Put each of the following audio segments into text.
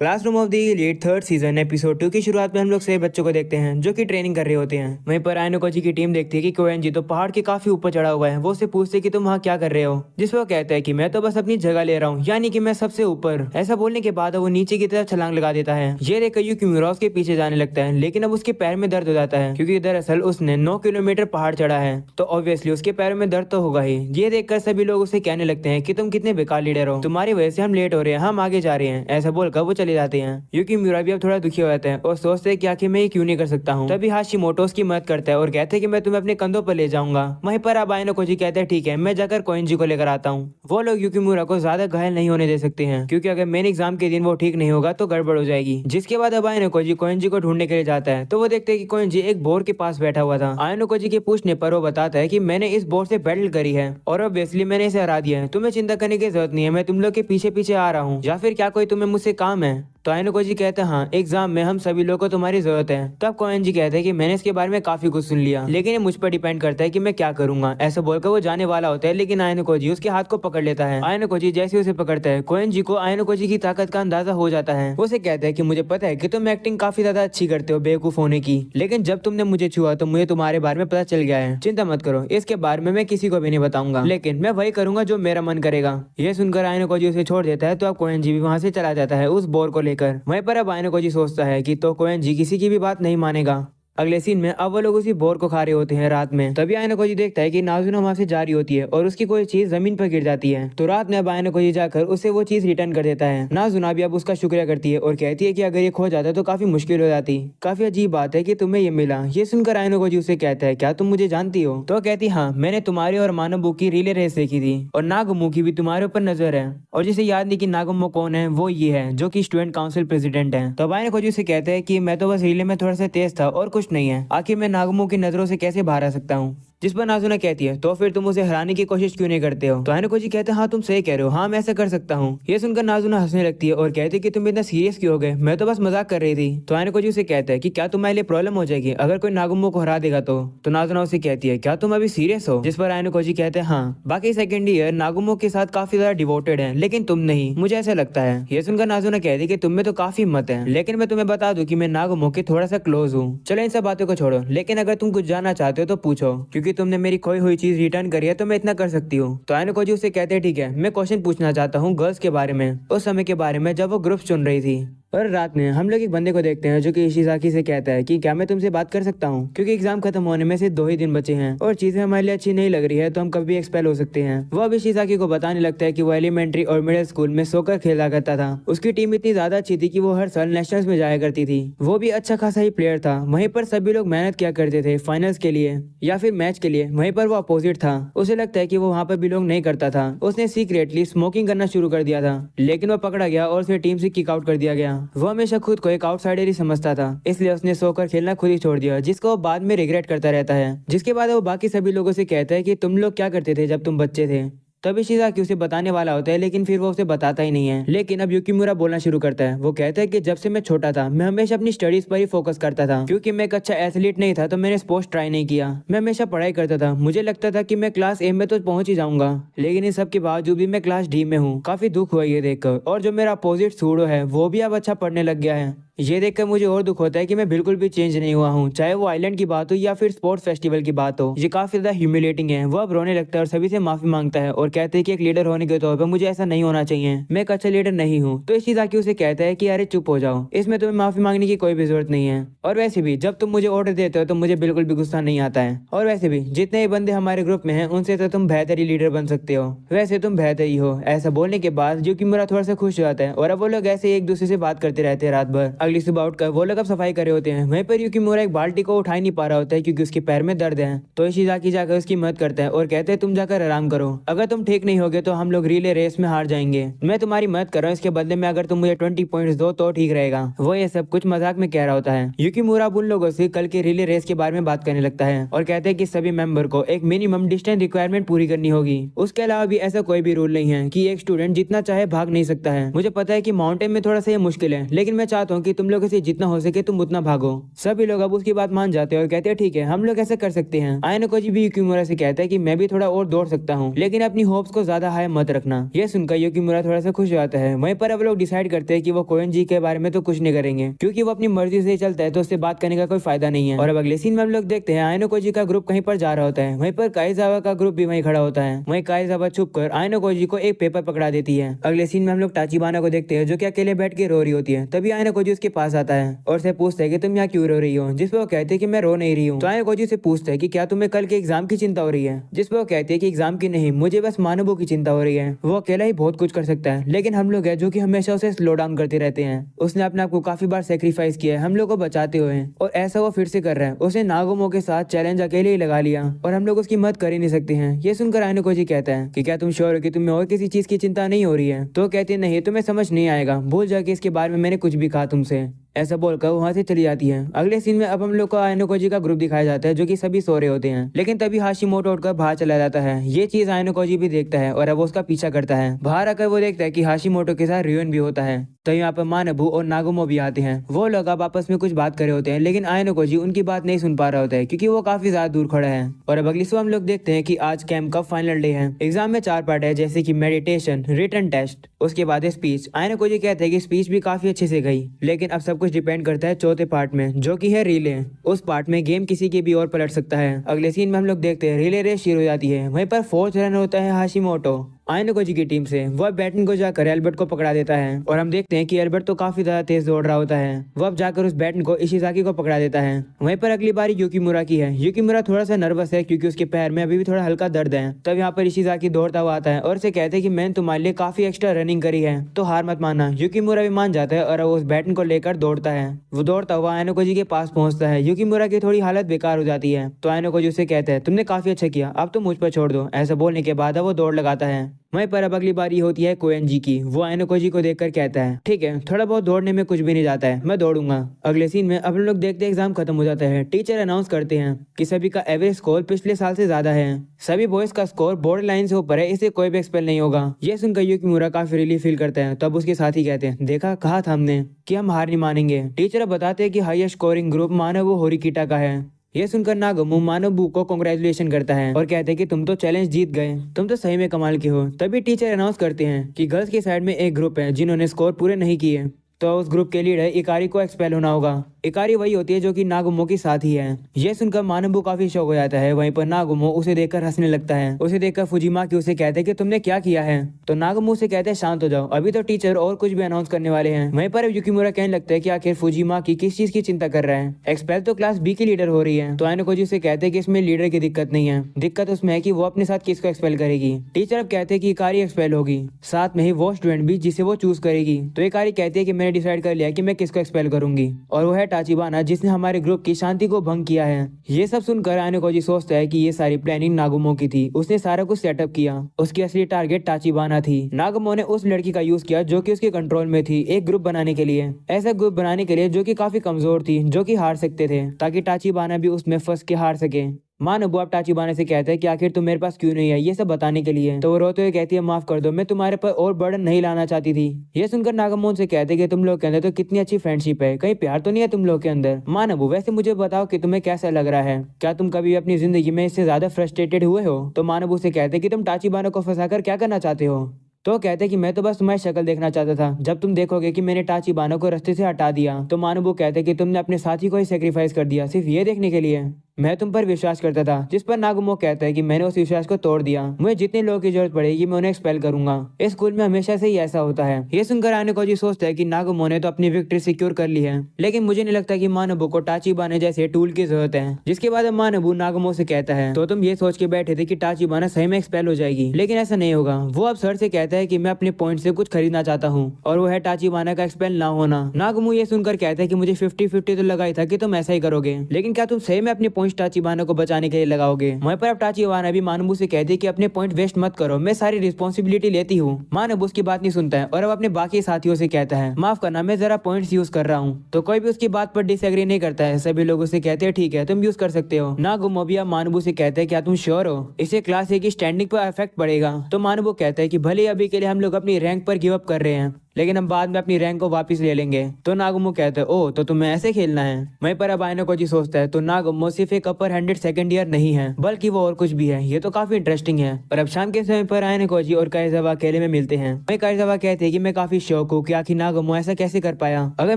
Classroom of the elite third season episode 2 की शुरुआत में हम लोग सभी बच्चों को देखते हैं जो कि ट्रेनिंग कर रहे होते हैं। वहीं पर आयनोकोजी की टीम देखती है कि कोएंजी तो पहाड़ के काफी ऊपर चढ़ा हुआ है। वो उससे पूछते हैं कि तुम वहाँ क्या कर रहे हो, जिस पर वो कहता है कि मैं तो बस अपनी जगह ले रहा हूँ, यानी कि मैं सबसे ऊपर। ऐसा बोलने के बाद वो नीचे की तरफ छलांग लगा देता है। ये देखकर यूकी के पीछे जाने लगता है, लेकिन अब उसके पैर में दर्द हो जाता है क्योंकि दरअसल उसने 9 किलोमीटर पहाड़ चढ़ा है, तो ऑब्वियसली उसके पैरों में दर्द तो होगा ही। ये देखकर सभी लोग उसे कहने लगते हैं कि तुम कितने बेकार लीडर हो, तुम्हारी वजह से हम लेट हो रहे हैं, हम आगे जा रहे हैं। ऐसा बोलकर वो चले जाते हैं। यूकी म्यूरा भी अब थोड़ा दुखी हो जाता है और सोचते हैं कि आखिर मैं ये क्यों नहीं कर सकता हूँ। तभी हाशिमोटो उसकी मदद करता है और कहते हैं कि मैं तुम्हें अपने कंधों पर ले जाऊंगा। वहीं पर अब आयनोकोजी कहते हैं ठीक है, मैं जाकर कोएंजी को लेकर आता हूँ। वो लोग यूकी म्यूरा को ज्यादा घायल नहीं होने दे सकते हैं क्योंकि अगर मेन एग्जाम के दिन वो ठीक नहीं होगा तो गड़बड़ हो जाएगी। जिसके बाद अब आयनोकोजी कोएंजी को ढूंढने के लिए जाता है तो वो देखते हैं कि कोएंजी एक बोर के पास बैठा हुआ था। आयनोकोजी के पूछने पर वो बताता है कि मैंने इस बोर से बैटल करी है और ऑब्वियसली मैंने इसे हरा दिया है, तुम्हें चिंता करने की जरूरत नहीं है, मैं तुम लोग के पीछे पीछे आ रहा हूँ, या फिर क्या कोई तुम्हें मुझसे काम है। तो आयनोकोजी कहते हैं हाँ, एग्जाम में हम सभी लोगों को तुम्हारी जरूरत है। तब कोएंजी कहते हैं कि मैंने इसके बारे में काफी कुछ सुन लिया, लेकिन ये मुझ पर डिपेंड करता है कि मैं क्या करूंगा। ऐसा बोलकर वो जाने वाला होता है, लेकिन आयनोकोजी उसके हाथ को पकड़ लेता है। आयनोकोजी जैसे उसे पकड़ता है, कोएंजी को आयनोकोजी की ताकत का अंदाजा हो जाता है। वो उसे कहता है कि मुझे पता है कि तुम एक्टिंग काफी ज्यादा अच्छी करते हो बेवकूफ होने की, लेकिन जब तुमने मुझे छुआ तो मुझे तुम्हारे बारे में पता चल गया है। चिंता मत करो, इसके बारे में मैं किसी को भी नहीं बताऊंगा, लेकिन मैं वही करूंगा जो मेरा मन करेगा। ये सुनकर आयनोकोजी उसे छोड़ देता है तो अब कोएंजी भी वहां से चला जाता है उस बोर को लेकर। वहीं पर अब आयनोकोजी सोचता है कि तो कोएंजी किसी की भी बात नहीं मानेगा। अगले सीन में अब वो लोग उसी बोर को खा रहे होते हैं रात में। तभी आयनोकोजी देखता है कि नाज़ुना वहां से जा रही होती है और उसकी कोई चीज जमीन पर गिर जाती है। तो रात में अब आयनोकोजी जाकर उसे वो चीज रिटर्न कर देता है। नाज़ुना भी अब उसका शुक्रिया करती है और कहती है कि अगर ये खो जाता तो काफी मुश्किल हो जाती। काफी अजीब बात है कि तुम्हें ये मिला। ये सुनकर आयनोकोजी उसे कहता है क्या तुम मुझे जानती हो। तो कहती हाँ, मैंने तुम्हारे और मानोबू की रिले रेस देखी थी और नागुमो की भी तुम्हारे ऊपर नजर है, और जिसे याद नहीं कि नागुमो कौन है वो ये है जो की स्टूडेंट काउंसिल प्रेसिडेंट है। तो आयनोकोजी उसे कहते हैं कि मैं तो बस रिले में थोड़ा सा तेज था और कुछ नहीं है, आखिर मैं नागुमो की नजरों से कैसे बाहर आ सकता हूँ। जिस पर नाज़ुना कहती है तो फिर तुम उसे हराने की कोशिश क्यों नहीं करते हो। तो आयनोकोजी कहते हैं हाँ तुम सही कह रहे हो, हाँ मैं ऐसा कर सकता हूँ। ये सुनकर नाज़ुना हंसने लगती है और कहती है कि तुम इतना सीरियस क्यों हो गए, मैं तो बस मजाक कर रही थी। तो आयनोकोजी उसे कहता है कि क्या तुम्हारे लिए प्रॉब्लम हो जाएगी अगर कोई नागुमो को हरा देगा तो नाज़ुना उसे कहती है क्या तुम अभी सीरियस हो। जिस पर आयनोकोजी कहते हैं हाँ, बाकी सेकंड ईयर नागुमो के साथ काफी ज्यादा डिवोटेड है, लेकिन तुम नहीं, मुझे ऐसा लगता है। ये सुनकर नाज़ुना कहती है कि तुम में तो काफी हिम्मत है, लेकिन मैं तुम्हें बता दूं कि मैं नागुमो के थोड़ा सा क्लोज हूँ। चलो इन सब बातों को छोड़ो, लेकिन अगर तुम कुछ जानना चाहते हो तो पूछो, क्योंकि तुमने मेरी खोई हुई चीज रिटर्न करी है तो मैं इतना कर सकती हूँ। तो आयनोकोजी उसे कहते हैं ठीक है, मैं क्वेश्चन पूछना चाहता हूँ गर्ल्स के बारे में, उस समय के बारे में जब वो ग्रुप चुन रही थी। और रात में हम लोग एक बंदे को देखते हैं जो कि इशिज़ाकी से कहता है कि क्या मैं तुमसे बात कर सकता हूँ, क्योंकि एग्जाम खत्म होने में से 2 ही दिन बचे हैं और चीजें हमारे लिए अच्छी नहीं लग रही है तो हम कभी एक्सपेल हो सकते हैं। वो अब इशिज़ाकी को बताने लगता है कि वो एलिमेंट्री और मिडिल स्कूल में सोकर खेला करता था। उसकी टीम इतनी ज्यादा अच्छी थी कि वो हर साल नेशनल्स में जाया करती थी। वो भी अच्छा खासा ही प्लेयर था। वहीं पर सभी लोग मेहनत किया करते थे फाइनल्स के लिए या फिर मैच के लिए, वहीं पर वो अपोजिट था। उसे लगता है कि वो वहाँ पर बिलोंग नहीं करता था। उसने सीक्रेटली स्मोकिंग करना शुरू कर दिया था, लेकिन वो पकड़ा गया और उसे टीम से किक आउट कर दिया गया। वो हमेशा खुद को एक आउटसाइडर ही समझता था, इसलिए उसने सोकर खेलना खुद ही छोड़ दिया, जिसको वो बाद में रिग्रेट करता रहता है। जिसके बाद वो बाकी सभी लोगों से कहता है कि तुम लोग क्या करते थे जब तुम बच्चे थे। तभी इशिज़ाकी उसे बताने वाला होता है, लेकिन फिर वो उसे बताता ही नहीं है। लेकिन अब यूकीमुरा बोलना शुरू करता है। वो कहता है कि जब से मैं छोटा था मैं हमेशा अपनी स्टडीज पर ही फोकस करता था, क्योंकि मैं एक अच्छा एथलीट नहीं था तो मैंने स्पोर्ट्स ट्राई नहीं किया। मैं हमेशा पढ़ाई करता था, मुझे लगता था कि मैं क्लास ए में तो पहुंच ही जाऊंगा, लेकिन इन सब के बावजूद भी मैं क्लास डी में हूँ। काफी दुख हुआ ये देखकर। और जो मेरा अपोजिट सूडो है वो भी अब अच्छा पढ़ने लग गया है। ये देखकर मुझे और दुख होता है कि मैं बिल्कुल भी चेंज नहीं हुआ हूँ, चाहे वो आइलैंड की बात हो या फिर स्पोर्ट्स फेस्टिवल की बात हो। ये काफी ज्यादा ह्यूमिलेटिंग है। वो अब रोने लगता है और सभी से माफी मांगता है और कहते हैं कि एक लीडर होने के तौर पर मुझे ऐसा नहीं होना चाहिए, मैं एक अच्छा लीडर नहीं हूँ। तो इशिज़ाकी उसे कहता है कि अरे चुप हो जाओ, इसमें तुम्हें माफी मांगने की कोई भी जरूरत नहीं है। और वैसे भी जब तुम मुझे ऑर्डर देते हो तो मुझे बिल्कुल भी गुस्सा नहीं आता है। और वैसे भी जितने ही बंदे हमारे ग्रुप में हैं उनसे तो तुम बेहतर ही लीडर बन सकते हो, वैसे तुम बेहतर ही हो। ऐसा बोलने के बाद यूकीमुरा थोड़ा सा खुश हो जाता है और अब वो लोग ऐसे एक दूसरे से बात करते रहते हैं रात भर। अगली सुबह उठकर वो लोग अब सफाई कर रहे होते हैं। वहीं पर यूकीमुरा एक बाल्टी को उठा नहीं पा रहा होता है क्योंकि उसके पैर में दर्द है। तो इशिज़ाकी जाकर उसकी मदद करता है और कहते हैं तुम जाकर आराम करो, अगर तुम ठीक नहीं होगे तो हम लोग रिले रेस में हार जाएंगे। मैं तुम्हारी मदद कर रहा हूँ, इसके बदले में अगर तुम मुझे 20 पॉइंट्स दो तो ठीक रहेगा। वो ये सब कुछ मजाक में कह रहा होता है। यूकीमुरा उन लोगों से कल के रिले रेस के बारे में बात करने लगता है और कहते हैं कि सभी मेंबर को एक मिनिमम डिस्टेंस रिक्वायरमेंट पूरी करनी होगी। उसके अलावा भी ऐसा कोई भी रूल नहीं है कि एक स्टूडेंट जितना चाहे भाग नहीं सकता है। मुझे पता है कि माउंटेन में थोड़ा सा ये मुश्किल है, लेकिन मैं चाहता हूँ कि तुम लोगों से जितना हो सके तुम उतना भागो। सभी लोग अब उसकी बात मान जाते हैं और कहते हैं ठीक है हम लोग ऐसा कर सकते हैं। आयनोकोजी भी युकिमुरा से कहता है कि मैं भी थोड़ा और दौड़ सकता हूँ, लेकिन अपनी होप्स को ज्यादा हाई मत रखना। यह सुनकर युकिमुरा थोड़ा सा खुश हो जाता है। वहीं पर अब लोग डिसाइड करते हैं कि वो कोएंजी के बारे में तो कुछ नहीं करेंगे, क्योंकि वो अपनी मर्जी से चलता है तो उससे बात करने का कोई फायदा नहीं है। और अब अगले सीन में हम लोग देखते हैं आयनोकोजी का ग्रुप कहीं पर जा रहा होता है। वहीं पर काइजावा का ग्रुप भी वहीं खड़ा होता है। वहीं काइजावा छुप कर आयनोकोजी को एक पेपर पकड़ा देती है। अगले सीन में हम लोग ताचिबाना को देखते हैं जो कि अकेले बैठ के रो रही होती है। तभी आयनोकोजी उसके पास आता है और से पूछता है कि तुम यहाँ क्यों रो रही हो, जिस पर वो कहते हैं कि मैं रो नहीं रही हूँ। तो आयनोकोजी से पूछता है कि क्या तुम्हें कल के एग्जाम की चिंता हो रही है, जिस पर वो कहते हैं कि एग्जाम की नहीं, मुझे बस मानवों की चिंता हो रही है। वो अकेला ही बहुत कुछ कर सकता है, लेकिन हम लोग हैं जो कि हमेशा उसे स्लो डाउन करते रहते हैं। उसने अपने आप को काफी बार सेक्रीफाइस किया है हम लोग को बचाते हुए, और ऐसा वो फिर से कर रहा है। उसने नागुमो के साथ चैलेंज अकेले ही लगा लिया और हम लोग उसकी मदद कर ही नहीं सकते हैं। ये सुनकर आयनोकोजी कहता है कि क्या तुम श्योर हो कि तुम्हें और किसी चीज की चिंता नहीं हो रही है। तो कहती है नहीं, तुम्हें समझ नहीं आएगा, भूल जाओ कि इसके बारे में मैंने कुछ भी कहा तुमसे। ऐसा बोलकर वहां से चली जाती है। अगले सीन में अब हम लोग को आयनोकोजी का ग्रुप दिखाया जाता है जो कि सभी सो रहे होते हैं, लेकिन तभी हाशिमोटो उठकर बाहर चला जाता है। ये चीज आयनोकोजी भी देखता है और अब वो उसका पीछा करता है। बाहर आकर वो देखता है कि हाशिमोटो के साथ रियोन भी होता है। तो यहाँ पर मानबू और नागुमो भी आते हैं। वो लोग अब आपस में कुछ बात कर रहे होते हैं, लेकिन आयनोकोजी उनकी बात नहीं सुन पा रहा होता है क्योंकि वो काफी ज्यादा दूर खड़ा है। और अब अगली सुबह हम लोग देखते हैं कि आज कैंप का फाइनल डे है। एग्जाम में 4 पार्ट है, जैसे कि मेडिटेशन, रिटन टेस्ट, उसके बाद स्पीच। आयनोकोजी कहते हैं कि स्पीच भी काफी अच्छे से गई, लेकिन अब सब कुछ डिपेंड करता है चौथे पार्ट में, जो कि है रिले। उस पार्ट में गेम किसी के भी और पलट सकता है। अगले सीन में हम लोग देखते हैं रिले रेस शुरू हो जाती है। वहीं पर 4th रन होता है हाशिमोटो आयनोकोजी की टीम से। वह बैटिंग को जाकर एल्बर्ट को पकड़ा देता है और हम देखते हैं कि एल्बर्ट तो काफी ज्यादा तेज दौड़ रहा होता है। वह अब जाकर उस बैटिंग को इशिजाकी को पकड़ा देता है। वहीं पर अगली बारी युकिमुरा की है। युकिमुरा थोड़ा सा नर्वस है क्योंकि उसके पैर में अभी भी थोड़ा हल्का दर्द है। तब यहाँ पर इशिजाकी दौड़ता हुआ आता है और उसे कहते हैं कि मैंने तुम्हारे लिए काफी एक्स्ट्रा रनिंग करी है, तो हार मत मानना। युकिमुरा भी मान जाता है और उस बैटिंग को लेकर दौड़ता है। वो दौड़ता हुआ आयनोकोजी के पास पहुंचता है। युकिमुरा की थोड़ी हालत बेकार हो जाती है, तो आयनोकोजी उसे कहता है तुमने काफी अच्छा किया, अब तो मुझ पर छोड़ दो। ऐसा बोलने के बाद वो दौड़ लगाता है। वहीं पर अब अगली बारी होती है कोएंजी की। वो आयनोकोजी को देखकर कहता है ठीक है, थोड़ा बहुत दौड़ने में कुछ भी नहीं जाता है, मैं दौड़ूंगा। अगले सीन में अब हम लोग देखते हैं एग्जाम खत्म हो जाता है। टीचर अनाउंस करते हैं कि सभी का एवरेज स्कोर पिछले साल से ज्यादा है। सभी बॉयज का स्कोर बॉर्डर लाइन से ऊपर है, इसे कोई भी एक्सपेल नहीं होगा। ये सुनकर युकिमुरा काफी रिलीफ फील करता है। तब उसके साथी कहते हैं देखा, कहा था हमने कि हम हार नहीं मानेंगे। टीचर बताते हैं कि हाईएस्ट स्कोरिंग ग्रुप मानव होरिकिटा का है। ये सुनकर नागुमो मानबू को कांग्रेचुलेशन करता है और कहते हैं कि तुम तो चैलेंज जीत गए, तुम तो सही में कमाल के हो। तभी टीचर अनाउंस करते हैं कि गर्ल्स की साइड में एक ग्रुप है जिन्होंने स्कोर पूरे नहीं किए, तो उस ग्रुप के लीडर इकारी को एक्सपेल होना होगा। इकारी वही होती है जो कि नागुमो की साथी है। ये सुनकर मानबू काफी शौक हो जाता है। वहीं पर नागुमो उसे देखकर हंसने लगता है। उसे देखकर फुजिमाकी उसे कहते हैं कि तुमने क्या किया है। तो नागुमो उसे कहते हैं शांत हो जाओ, अभी तो टीचर और कुछ भी अनाउंस करने वाले हैं। वहीं पर युकिमुरा कहने लगता है कि आखिर फुजिमाकी किस चीज की चिंता कर रहा है, एक्सपेल तो क्लास बी की लीडर हो रही है। तो आयनोकोजी उसे कहते हैं कि इसमें लीडर की दिक्कत नहीं है, दिक्कत उसमें है कि वो अपने साथ किसको एक्सपेल करेगी। टीचर अब कहते हैं कि इकारी एक्सपेल होगी, साथ में ही वो स्टूडेंट भी जिसे वो चूज करेगी। तो इकारी कहती है कि मैंने डिसाइड कर लिया कि मैं किसको एक्सपेल करूंगी, और वो है ताचिबाना जिसने हमारे ग्रुप की शांति को भंग किया है। ये सब सुनकर आयनोकोजी सोचता है कि ये सारी प्लानिंग नागुमो की थी, उसने सारा कुछ सेटअप किया। उसकी असली टारगेट ताचिबाना थी। नागुमो ने उस लड़की का यूज किया जो कि उसके कंट्रोल में थी, एक ग्रुप बनाने के लिए, ऐसा ग्रुप बनाने के लिए जो कि काफी कमजोर थी, जो कि हार सकते थे, ताकि ताचिबाना भी उसमें फंस के हार सके। मानबू अब ताचिबाना से कहता है कि आखिर तुम मेरे पास क्यों नहीं है ये सब बताने के लिए। तो वो रोते हुए कहती है माफ कर दो, मैं तुम्हारे पर और बर्डन नहीं लाना चाहती थी। ये सुनकर नागुमो से कहते हैं कि तुम लोग के अंदर तो कितनी अच्छी फ्रेंडशिप है, कहीं प्यार तो नहीं है तुम लोग के अंदर। मानबू वैसे मुझे बताओ कि तुम्हें कैसा लग रहा है, क्या तुम कभी अपनी जिंदगी में इससे ज्यादा फ्रस्ट्रेटेड हुए हो। तो मानबू से कहते हैं कि तुम ताचिबाना को फंसाकर क्या करना चाहते हो। तो कहते हैं कि मैं तो बस तुम्हारी शक्ल देखना चाहता था, जब तुम देखोगे कि मैंने ताचिबाना को रास्ते से हटा दिया। तो मानबू कहते हैं कि तुमने अपने साथी को ही सेक्रीफाइस कर दिया सिर्फ ये देखने के लिए, मैं तुम पर विश्वास करता था। जिस पर नागुमो कहता है कि मैंने उस विश्वास को तोड़ दिया, मुझे जितने लोगों की जरूरत पड़ेगी मैं उन्हें एक्सपेल करूंगा। इस स्कूल में हमेशा से ही ऐसा होता है। ये सुनकर आयनोकोजी सोचता है कि नागुमो ने तो अपनी विक्ट्री सिक्योर कर ली है, लेकिन मुझे नहीं लगता कि मानबू को ताचिबाना जैसे टूल की जरूरत है। जिसके बाद मानबू नागुमो से कहता है तो तुम ये सोच के बैठे थे कि ताचिबाना सही में एक्सपेल हो जाएगी, लेकिन ऐसा नहीं होगा। वो अब सर से कहता है कि मैं अपने पॉइंट से कुछ खरीदना चाहता हूँ, और वो है ताचिबाना का एक्सपेल ना होना। नागुमो ये सुनकर कहता है कि मुझे 50-50 तो लगा ही था कि तुम ऐसा ही करोगे, लेकिन क्या तुम सही में अपने पॉइंट ताचिबाना को बचाने के लिए लगाओगे। वहीं पर अब ताचिबाना भी मानबू से कहती है कि अपने पॉइंट वेस्ट मत करो, मैं सारी रिस्पॉन्सिबिलिटी लेती हूँ। मानबू उसकी बात नहीं सुनता है और अब अपने बाकी साथियों से कहता है माफ करना, मैं जरा पॉइंट्स यूज कर रहा हूँ। तो कोई भी उसकी बात पर डिसएग्री नहीं करता है, सभी लोग उसे कहते हैं ठीक है तुम यूज कर सकते हो। नागुमो भी अब मानबू से कहते हैं क्या तुम श्योर हो, इससे क्लास ए की स्टैंडिंग पर इफेक्ट पड़ेगा। तो मानबू कहता है कि भले अभी के लिए हम लोग अपनी रैंक पर गिव अप कर रहे हैं, लेकिन हम बाद में अपनी रैंक को वापस ले लेंगे। तो नागुमो कहता है ओ तो तुम्हें ऐसे खेलना है। वहीं पर अब आइनोकोजी सोचता है तो नागुमो सिर्फ एक अपर हैंडेड सेकंड ईयर नहीं है बल्कि वो और कुछ भी है। ये तो काफी इंटरेस्टिंग है। और अब शाम के समय पर आइनोकोजी और काइजावा अकेले में मिलते हैं। वहीं काइजावा कहते हैं कि मैं काफी शौक हूँ कि आखिर नागुमो ऐसा कैसे कर पाया। अगर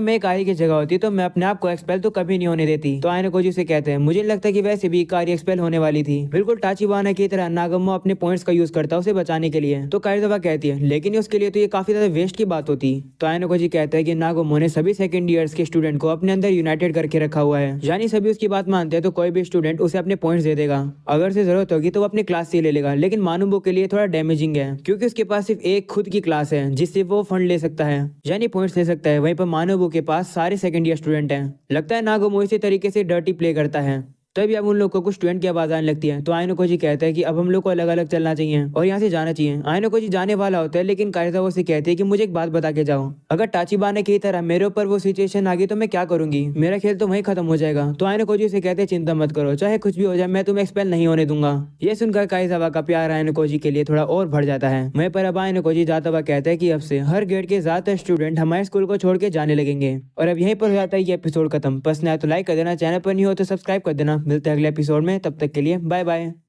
मैं कारी की जगह होती तो मैं अपने आप को एक्सपेल तो कभी नहीं होने देती। तो आइनोकोजी से कहते हैं मुझे लगता है कि वैसे भी कारी एक्सपेल होने वाली थी। बिल्कुल टाचिबाना की तरह नागुमो अपने पॉइंट्स का यूज करता है उसे बचाने के लिए। तो काइजावा कहती है लेकिन उसके लिए तो ये काफी ज्यादा वेस्ट की बात होती। तो आइनोकोजी कहता है कि नागुमो ने सभी सेकंड ईयर्स के स्टूडेंट को अपने अंदर यूनाइटेड करके रखा हुआ है, यानी सभी उसकी बात मानते हैं तो कोई भी स्टूडेंट उसे अपने पॉइंट्स दे देगा। अगर उसे जरूरत होगी तो वो अपनी क्लास से ले लेगा। लेकिन मानुबो के लिए थोड़ा डैमेजिंग है क्योंकि उसके पास सिर्फ एक खुद की क्लास है जिससे वो फंड ले सकता है, यानी पॉइंट्स ले सकता है। वहीं पर मानुबो के पास सारे सेकंड ईयर स्टूडेंट हैं। लगता है नागुमो इसी तरीके से डर्टी प्ले करता है। तभी अब उन लोगों को कुछ स्टूडेंट की आवाज आने लगती है। तो आइनोकोजी कहता है कि अब हम लोग को अलग अलग चलना चाहिए और यहाँ से जाना चाहिए। आइनोकोजी जाने वाला होता है लेकिन काइजावा से कहती है कि मुझे एक बात बता के जाओ, अगर टाचिबाना की तरह मेरे ऊपर वो सिचुएशन आ गई तो मैं क्या करूंगी, मेरा खेल तो वहीं खत्म हो जाएगा। तो आइनोकोजी से कहते हैं चिंता मत करो, चाहे कुछ भी हो जाए मैं तुम्हें एक्सपेल नहीं होने दूंगा। ये सुनकर काइजावा का प्यार आइनोकोजी के लिए थोड़ा और बढ़ जाता है। वहीं पर अब आइनोकोजी जाता हुआ कहता है कि अब से हर ग्रेड के ज्यादातर स्टूडेंट हमारे स्कूल को छोड़ के जाने लगेंगे। और अब यहीं पर हो जाता है ये एपिसोड खत्म। पसंद आया तो लाइक कर देना, चैनल पर नहीं हो तो सब्सक्राइब कर देना। मिलते हैं अगले एपिसोड में, तब तक के लिए बाय बाय।